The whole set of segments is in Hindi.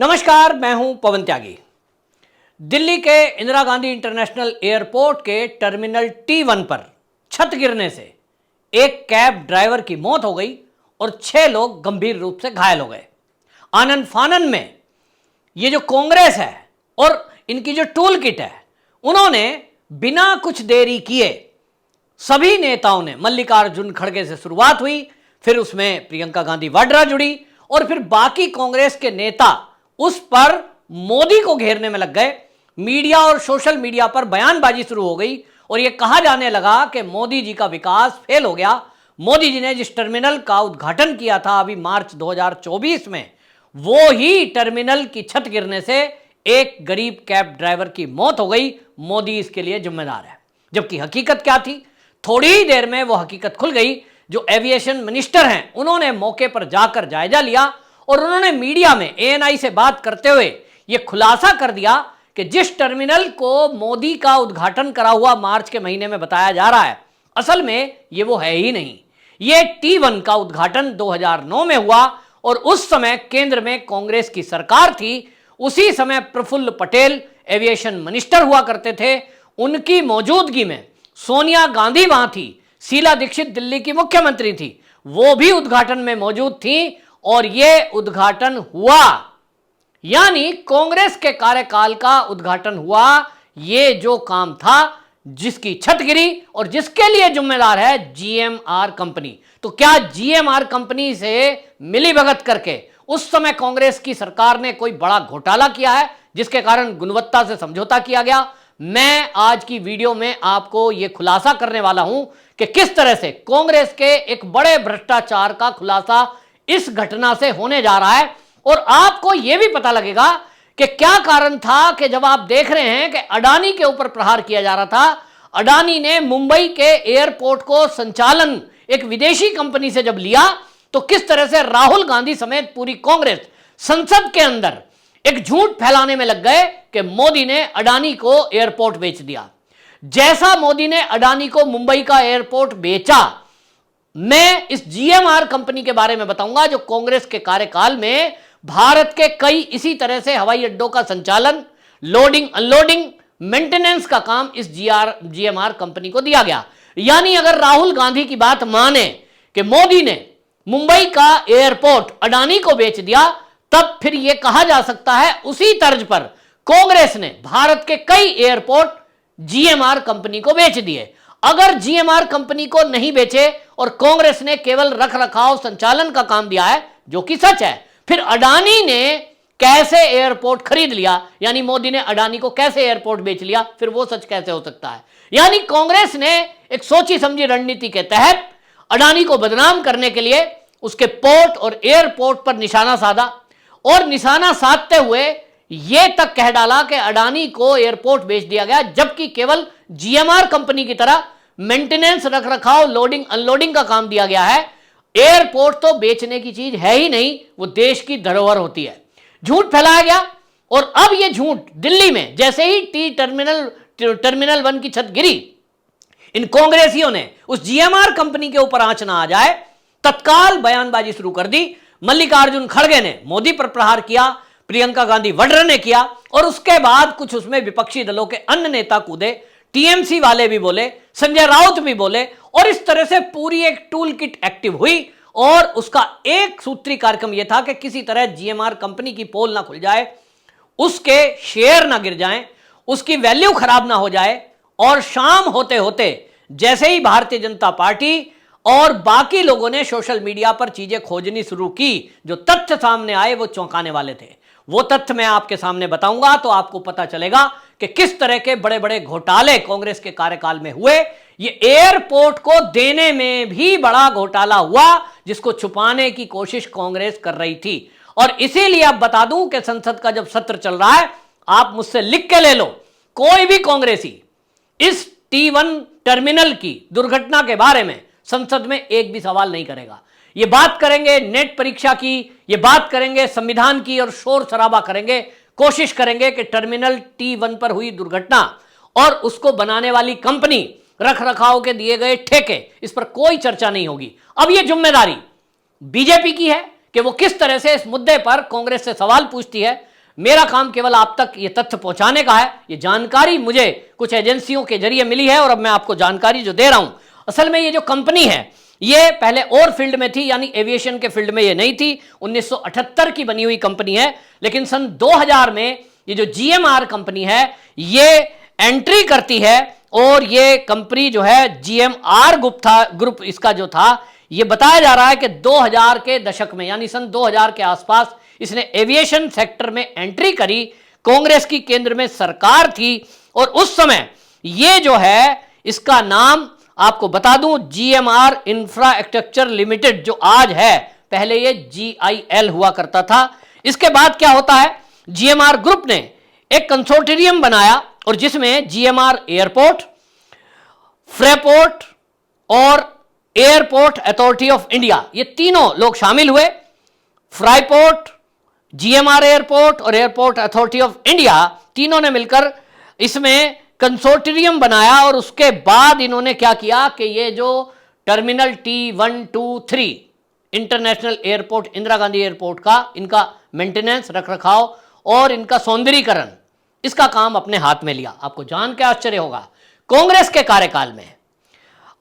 नमस्कार, मैं हूं पवन त्यागी। दिल्ली के इंदिरा गांधी इंटरनेशनल एयरपोर्ट के टर्मिनल T1 पर छत गिरने से एक कैब ड्राइवर की मौत हो गई और 6 लोग गंभीर रूप से घायल हो गए। आनन फानन में ये जो कांग्रेस है और इनकी जो टूल किट है, उन्होंने बिना कुछ देरी किए सभी नेताओं ने, मल्लिकार्जुन खड़गे से शुरुआत हुई, फिर उसमें प्रियंका गांधी वाड्रा जुड़ी और फिर बाकी कांग्रेस के नेता उस पर मोदी को घेरने में लग गए। मीडिया और सोशल मीडिया पर बयानबाजी शुरू हो गई और यह कहा जाने लगा कि मोदी जी का विकास फेल हो गया। मोदी जी ने जिस टर्मिनल का उद्घाटन किया था अभी मार्च 2024 में, वो ही टर्मिनल की छत गिरने से एक गरीब कैब ड्राइवर की मौत हो गई। मोदी इसके लिए जिम्मेदार है। जबकि हकीकत क्या थी, थोड़ी ही देर में वो हकीकत खुल गई। जो एविएशन मिनिस्टर हैं, उन्होंने मौके पर जाकर जायजा लिया और उन्होंने मीडिया में ANI से बात करते हुए यह खुलासा कर दिया कि जिस टर्मिनल को मोदी का उद्घाटन करा हुआ मार्च के महीने में बताया जा रहा है, असल में ये वो है ही नहीं। ये T1 का उद्घाटन 2009 में हुआ और उस समय केंद्र में कांग्रेस की सरकार थी। उसी समय प्रफुल्ल पटेल एविएशन मिनिस्टर हुआ करते थे। उनकी मौजूदगी में सोनिया गांधी वहां थी, शीला दीक्षित दिल्ली की मुख्यमंत्री थी, वो भी उद्घाटन में मौजूद थी और यह उद्घाटन हुआ, यानी कांग्रेस के कार्यकाल का उद्घाटन हुआ। यह जो काम था जिसकी छत गिरी और जिसके लिए जिम्मेदार है GMR कंपनी। तो क्या GMR कंपनी से मिलीभगत करके उस समय कांग्रेस की सरकार ने कोई बड़ा घोटाला किया है जिसके कारण गुणवत्ता से समझौता किया गया? मैं आज की वीडियो में आपको यह खुलासा करने वाला हूं कि किस तरह से कांग्रेस के एक बड़े भ्रष्टाचार का खुलासा इस घटना से होने जा रहा है और आपको यह भी पता लगेगा कि क्या कारण था कि जब आप देख रहे हैं कि अडानी के ऊपर प्रहार किया जा रहा था, अडानी ने मुंबई के एयरपोर्ट को संचालन एक विदेशी कंपनी से जब लिया, तो किस तरह से राहुल गांधी समेत पूरी कांग्रेस संसद के अंदर एक झूठ फैलाने में लग गए कि मोदी ने अडानी को एयरपोर्ट बेच दिया। जैसा मोदी ने अडानी को मुंबई का एयरपोर्ट बेचा, मैं इस GMR कंपनी के बारे में बताऊंगा जो कांग्रेस के कार्यकाल में भारत के कई इसी तरह से हवाई अड्डों का संचालन, लोडिंग अनलोडिंग, मेंटेनेंस का काम इस GMR कंपनी को दिया गया। यानी अगर राहुल गांधी की बात माने कि मोदी ने मुंबई का एयरपोर्ट अडानी को बेच दिया, तब फिर यह कहा जा सकता है उसी तर्ज पर कांग्रेस ने भारत के कई एयरपोर्ट GMR कंपनी को बेच दिए। अगर GMR कंपनी को नहीं बेचे और कांग्रेस ने केवल रख रखाव संचालन का काम दिया है, जो कि सच है, फिर अडानी ने कैसे एयरपोर्ट खरीद लिया, यानी मोदी ने अडानी को कैसे एयरपोर्ट बेच लिया, फिर वो सच कैसे हो सकता है? यानी कांग्रेस ने एक सोची समझी रणनीति के तहत अडानी को बदनाम करने के लिए उसके पोर्ट और एयरपोर्ट पर निशाना साधा और निशाना साधते हुए यह तक कह डाला कि अडानी को एयरपोर्ट बेच दिया गया, जबकि केवल GMR कंपनी की तरह मेंटेनेंस, रख रखाव, लोडिंग अनलोडिंग का काम दिया गया है। एयरपोर्ट तो बेचने की चीज है ही नहीं, वो देश की धरोहर होती है। झूठ फैलाया गया और अब यह झूठ दिल्ली में जैसे ही टर्मिनल 1 की छत गिरी, इन कांग्रेसियों ने उस GMR कंपनी के ऊपर आंच ना आ जाए, तत्काल बयानबाजी शुरू कर दी। मल्लिकार्जुन खड़गे ने मोदी पर प्रहार किया, प्रियंका गांधी वाड्रा ने किया और उसके बाद कुछ उसमें विपक्षी दलों के अन्य नेता कूदे, TMC वाले भी बोले, संजय राउत भी बोले और इस तरह से पूरी एक टूल किट एक्टिव हुई और उसका एक सूत्री कार्यक्रम यह था कि किसी तरह GMR कंपनी की पोल ना खुल जाए, उसके शेयर ना गिर जाएं, उसकी वैल्यू खराब ना हो जाए। और शाम होते होते जैसे ही भारतीय जनता पार्टी और बाकी लोगों ने सोशल मीडिया पर चीजें खोजनी शुरू की, जो तथ्य सामने आए वो चौंकाने वाले थे। वो तथ्य मैं आपके सामने बताऊंगा तो आपको पता चलेगा कि किस तरह के बड़े बड़े घोटाले कांग्रेस के कार्यकाल में हुए। ये एयरपोर्ट को देने में भी बड़ा घोटाला हुआ, जिसको छुपाने की कोशिश कांग्रेस कर रही थी। और इसीलिए अब बता दूं कि संसद का जब सत्र चल रहा है, आप मुझसे लिख के ले लो, कोई भी कांग्रेसी इस T1 टर्मिनल की दुर्घटना के बारे में संसद में एक भी सवाल नहीं करेगा। ये बात करेंगे नेट परीक्षा की, ये बात करेंगे संविधान की और शोर शराबा करेंगे, कोशिश करेंगे कि टर्मिनल T1 पर हुई दुर्घटना और उसको बनाने वाली कंपनी, रख रखाव के दिए गए ठेके, इस पर कोई चर्चा नहीं होगी। अब यह जिम्मेदारी बीजेपी की है कि वो किस तरह से इस मुद्दे पर कांग्रेस से सवाल पूछती है। मेरा काम केवल आप तक ये तथ्य पहुंचाने का है। ये जानकारी मुझे कुछ एजेंसियों के जरिए मिली है और अब मैं आपको जानकारी जो दे रहा हूं, असल में ये जो कंपनी है ये पहले और फील्ड में थी, यानी एविएशन के फील्ड में ये नहीं थी। 1978 की बनी हुई कंपनी है, लेकिन सन 2000 में ये जो जीएमआर कंपनी है ये एंट्री करती है और ये कंपनी जो है जीएमआर ग्रुप इसका जो था, ये बताया जा रहा है कि 2000 के दशक में यानी सन 2000 के आसपास इसने एविएशन सेक्टर में एंट्री करी। कांग्रेस की केंद्र में सरकार थी और उस समय ये जो है इसका नाम आपको बता दूं जीएमआर इंफ्रास्ट्रक्चर लिमिटेड जो आज है, पहले ये जीआईएल हुआ करता था। इसके बाद क्या होता है, जीएमआर ग्रुप ने एक कंसोर्टियम बनाया और जिसमें जीएमआर एयरपोर्ट, फ्रेपोर्ट और एयरपोर्ट अथॉरिटी ऑफ इंडिया ये तीनों लोग शामिल हुए। फ्राईपोर्ट, जीएमआर एयरपोर्ट और एयरपोर्ट अथॉरिटी ऑफ इंडिया तीनों ने मिलकर इसमें कंसोर्टियम बनाया और उसके बाद इन्होंने क्या किया कि ये जो terminal T1, 2, 3 international airport, Indira Gandhi airport का इनका मेंटेनेंस, रखरखाव और इनका सौंदर्यीकरण, इसका काम अपने हाथ में लिया। आपको जान के आश्चर्य होगा, कांग्रेस के कार्यकाल में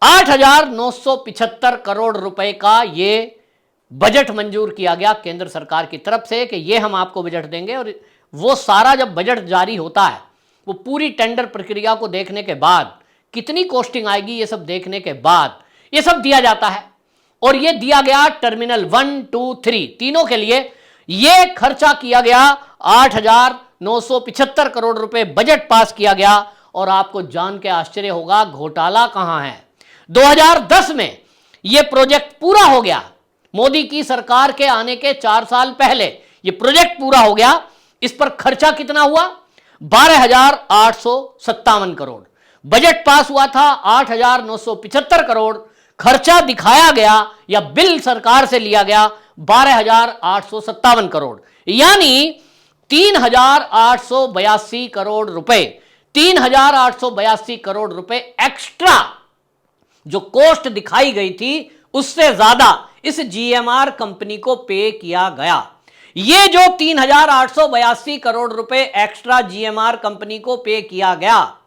8,975 करोड़ रुपए का ये बजट मंजूर किया गया केंद्र सरकार की तरफ से कि ये हम आपको बजट देंगे। और वो सारा जब बजट जारी होता है, वो पूरी टेंडर प्रक्रिया को देखने के बाद, कितनी कॉस्टिंग आएगी ये सब देखने के बाद ये सब दिया जाता है। और ये दिया गया टर्मिनल 1, 2, 3 तीनों के लिए ये खर्चा किया गया 8,975 करोड़ रुपए बजट पास किया गया। और आपको जान के आश्चर्य होगा घोटाला कहां है। 2010 में यह प्रोजेक्ट पूरा हो गया। मोदी की सरकार के आने के 4 साल पहले यह प्रोजेक्ट पूरा हो गया। इस पर खर्चा कितना हुआ, 12,857 करोड़। बजट पास हुआ था 8,975 करोड़। खर्चा दिखाया गया या बिल सरकार से लिया गया 12,857 करोड़, यानी 3,882 करोड़ रुपए, 3,882 करोड़ रुपए एक्स्ट्रा जो कॉस्ट दिखाई गई थी उससे ज्यादा इस जीएमआर कंपनी को पे किया गया। ये जो 3,882 करोड़ रुपए एक्स्ट्रा जीएमआर कंपनी को पे किया गया,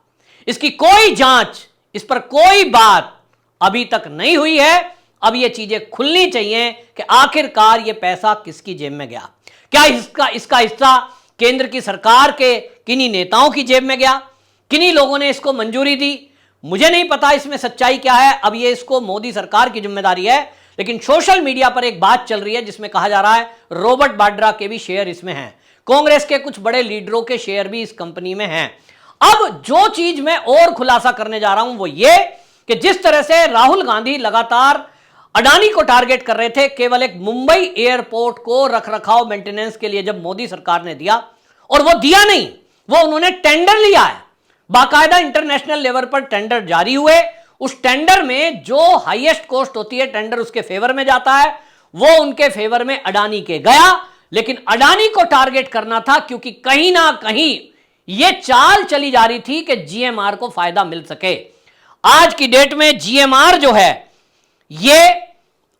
इसकी कोई जांच, इस पर कोई बात अभी तक नहीं हुई है। अब ये चीजें खुलनी चाहिए कि आखिरकार ये पैसा किसकी जेब में गया। क्या इसका हिस्सा केंद्र की सरकार के किन्हीं नेताओं की जेब में गया, किन्हीं लोगों ने इसको मंजूरी दी? मुझे नहीं पता इसमें सच्चाई क्या है। अब ये इसको मोदी सरकार की जिम्मेदारी है। लेकिन सोशल मीडिया पर एक बात चल रही है जिसमें कहा जा रहा है रॉबर्ट वाड्रा के भी शेयर इसमें हैं, कांग्रेस के कुछ बड़े लीडरों के शेयर भी इस कंपनी में हैं। अब जो चीज मैं और खुलासा करने जा रहा हूं वो ये कि जिस तरह से राहुल गांधी लगातार अडानी को टारगेट कर रहे थे केवल एक मुंबई एयरपोर्ट को रखरखाव मेंटेनेंस के लिए, जब मोदी सरकार ने दिया, और वो दिया नहीं, वो उन्होंने टेंडर लिया है, बाकायदा इंटरनेशनल लेवल पर टेंडर जारी हुए। उस टेंडर में जो हाईएस्ट कॉस्ट होती है टेंडर उसके फेवर में जाता है, वो उनके फेवर में अडानी के गया। लेकिन अडानी को टारगेट करना था क्योंकि कहीं ना कहीं यह चाल चली जा रही थी कि जीएमआर को फायदा मिल सके। आज की डेट में जीएमआर जो है ये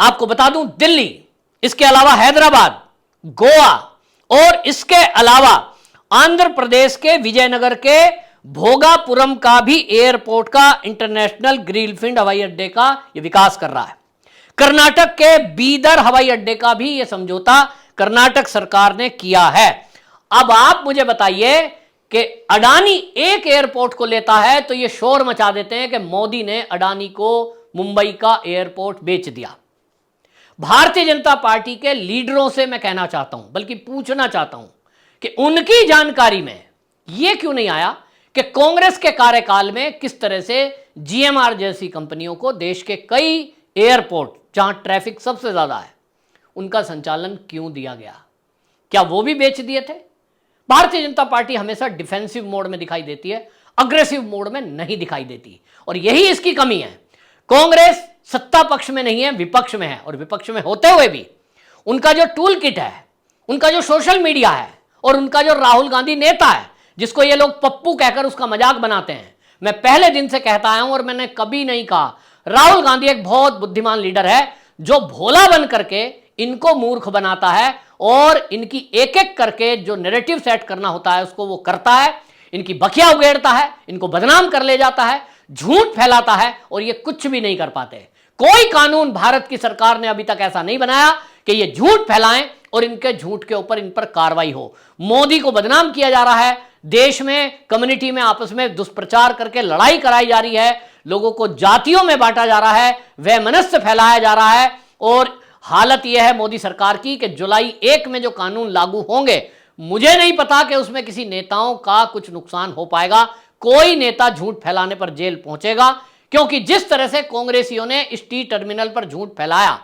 आपको बता दूं दिल्ली, इसके अलावा हैदराबाद, गोवा और इसके अलावा आंध्र प्रदेश के विजयनगर के भोगापुरम का भी एयरपोर्ट का इंटरनेशनल ग्रीनफील्ड हवाई अड्डे का ये विकास कर रहा है। कर्नाटक के बीदर हवाई अड्डे का भी ये समझौता कर्नाटक सरकार ने किया है। अब आप मुझे बताइए कि अडानी एक एयरपोर्ट को लेता है तो ये शोर मचा देते हैं कि मोदी ने अडानी को मुंबई का एयरपोर्ट बेच दिया। भारतीय जनता पार्टी के लीडरों से मैं कहना चाहता हूं, बल्कि पूछना चाहता हूं कि उनकी जानकारी में यह क्यों नहीं आया कि कांग्रेस के कार्यकाल में किस तरह से जीएमआर जैसी कंपनियों को देश के कई एयरपोर्ट जहां ट्रैफिक सबसे ज्यादा है उनका संचालन क्यों दिया गया। क्या वो भी बेच दिए थे? भारतीय जनता पार्टी हमेशा डिफेंसिव मोड में दिखाई देती है, अग्रेसिव मोड में नहीं दिखाई देती, और यही इसकी कमी है। कांग्रेस सत्ता पक्ष में नहीं है, विपक्ष में है, और विपक्ष में होते हुए भी उनका जो टूल किट है, उनका जो सोशल मीडिया है और उनका जो राहुल गांधी नेता है जिसको ये लोग पप्पू कहकर उसका मजाक बनाते हैं, मैं पहले दिन से कहता आया हूं और मैंने कभी नहीं कहा राहुल गांधी एक बहुत बुद्धिमान लीडर है जो भोला बन करके इनको मूर्ख बनाता है और इनकी एक एक करके जो नैरेटिव सेट करना होता है उसको वो करता है, इनकी बखिया उगेड़ता है, इनको बदनाम कर ले जाता है, झूठ फैलाता है और ये कुछ भी नहीं कर पाते। कोई कानून भारत की सरकार ने अभी तक ऐसा नहीं बनाया कि ये झूठ फैलाएं और इनके झूठ के ऊपर इन पर कार्रवाई हो। मोदी को बदनाम किया जा रहा है, देश में कम्युनिटी में आपस में दुष्प्रचार करके लड़ाई कराई जा रही है, लोगों को जातियों में बांटा जा रहा है, वैमनस्य फैलाया जा रहा है। और हालत यह है मोदी सरकार की कि जुलाई 1 में जो कानून लागू होंगे, मुझे नहीं पता कि उसमें किसी नेताओं का कुछ नुकसान हो पाएगा। कोई नेता झूठ फैलाने पर जेल पहुंचेगा, क्योंकि जिस तरह से कांग्रेसियों ने इस टी टर्मिनल पर झूठ फैलाया,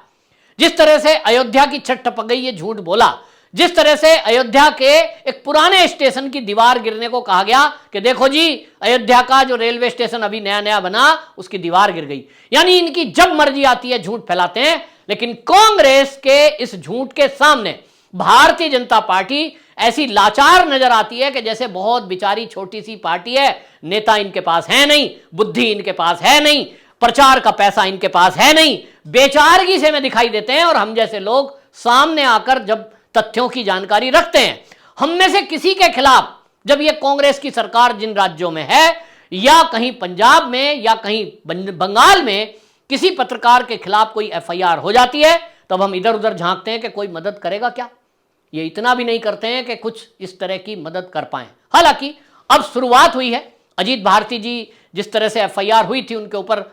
जिस तरह से अयोध्या की छत टपक गई ये झूठ बोला, जिस तरह से अयोध्या के एक पुराने स्टेशन की दीवार गिरने को कहा गया कि देखो जी अयोध्या का जो रेलवे स्टेशन अभी नया नया बना उसकी दीवार गिर गई। यानी इनकी जब मर्जी आती है झूठ फैलाते हैं। लेकिन कांग्रेस के इस झूठ के सामने भारतीय जनता पार्टी ऐसी लाचार नजर आती है कि जैसे बहुत बेचारी छोटी सी पार्टी है, नेता इनके पास है नहीं, बुद्धि इनके पास है नहीं, प्रचार का पैसा इनके पास है नहीं, बेचारगी से में दिखाई देते हैं। और हम जैसे लोग सामने आकर जब तथ्यों की जानकारी रखते हैं, हम में से किसी के खिलाफ जब ये कांग्रेस की सरकार जिन राज्यों में है या कहीं पंजाब में या कहीं बंगाल में किसी पत्रकार के खिलाफ कोई एफआईआर हो जाती है, तब हम इधर उधर झांकते हैं कि कोई मदद करेगा क्या। ये इतना भी नहीं करते हैं कि कुछ इस तरह की मदद कर पाएं। हालांकि अब शुरुआत हुई है। अजीत भारती जी जिस तरह से एफआईआर हुई थी उनके ऊपर,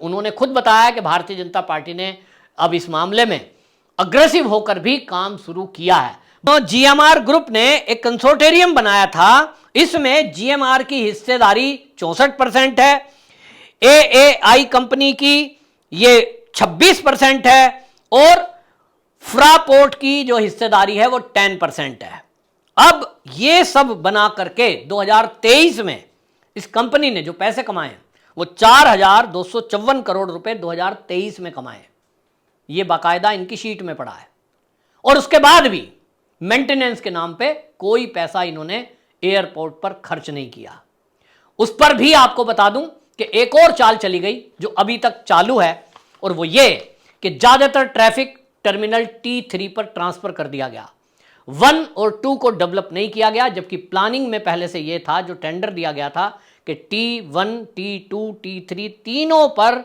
उन्होंने खुद बताया कि भारतीय जनता पार्टी ने अब इस मामले में अग्रेसिव होकर भी काम शुरू किया है। तो जीएमआर ग्रुप ने एक कंसोर्टियम बनाया था, इसमें जीएमआर की हिस्सेदारी 64% है, एएआई कंपनी की ये 26% है और फ्रापोर्ट की जो हिस्सेदारी है वो 10% है। अब ये सब बना करके 2023 में इस कंपनी ने जो पैसे कमाए वो 4,254 करोड़ रुपए 2023 में कमाए। ये बाकायदा इनकी शीट में पड़ा है। और उसके बाद भी मेंटेनेंस के नाम पे कोई पैसा इन्होंने एयरपोर्ट पर खर्च नहीं किया। उस पर भी आपको बता दूं कि एक और चाल चली गई जो अभी तक चालू है, और वो ये कि ज्यादातर ट्रैफिक टर्मिनल T3 पर ट्रांसफर कर दिया गया। 1 और 2 को डेवलप नहीं किया गया, जबकि प्लानिंग में पहले से यह था, जो टेंडर दिया गया था कि T1, T2, T3 तीनों पर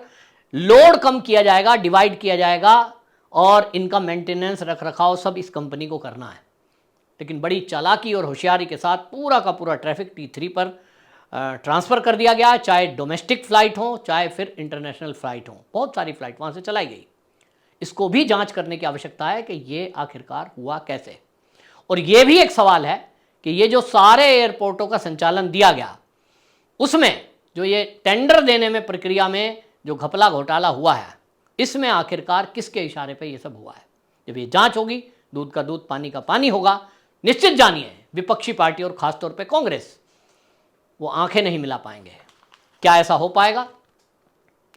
लोड कम किया जाएगा, डिवाइड किया जाएगा और इनका मेंटेनेंस रख रखाव सब इस कंपनी को करना है। लेकिन बड़ी चालाकी और होशियारी के साथ पूरा का पूरा ट्रैफिक T3 पर ट्रांसफर कर दिया गया, चाहे डोमेस्टिक फ्लाइट हो चाहे फिर इंटरनेशनल फ्लाइट हो। बहुत सारी फ्लाइट वहां से चलाई गई। इसको भी जांच करने की आवश्यकता है कि ये आखिरकार हुआ कैसे। और ये भी एक सवाल है कि ये जो सारे एयरपोर्टों का संचालन दिया गया, उसमें जो ये टेंडर देने में प्रक्रिया में जो घपला घोटाला हुआ है, इसमें आखिरकार किसके इशारे पे ये सब हुआ है। जब ये जांच होगी, दूध का दूध पानी का पानी होगा। निश्चित जानिए विपक्षी पार्टी और खासतौर पे कांग्रेस वो आंखें नहीं मिला पाएंगे। क्या ऐसा हो पाएगा,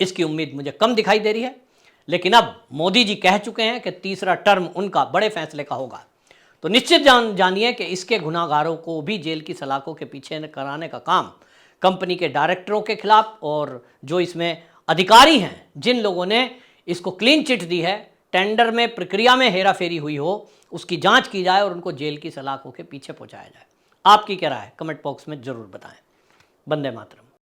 इसकी उम्मीद मुझे कम दिखाई दे रही है। लेकिन अब मोदी जी कह चुके हैं कि तीसरा टर्म उनका बड़े फैसले का होगा, तो निश्चित जानिए कि इसके गुनाहगारों को भी जेल की सलाखों के पीछे कराने का काम कंपनी के डायरेक्टरों के खिलाफ और जो इसमें अधिकारी हैं, जिन लोगों ने इसको क्लीन चिट दी है, टेंडर में प्रक्रिया में हेराफेरी हुई हो, उसकी जांच की जाए और उनको जेल की सलाखों के पीछे पहुंचाया जाए। आपकी क्या राय है, कमेंट बॉक्स में जरूर बताएं। वंदे मातरम।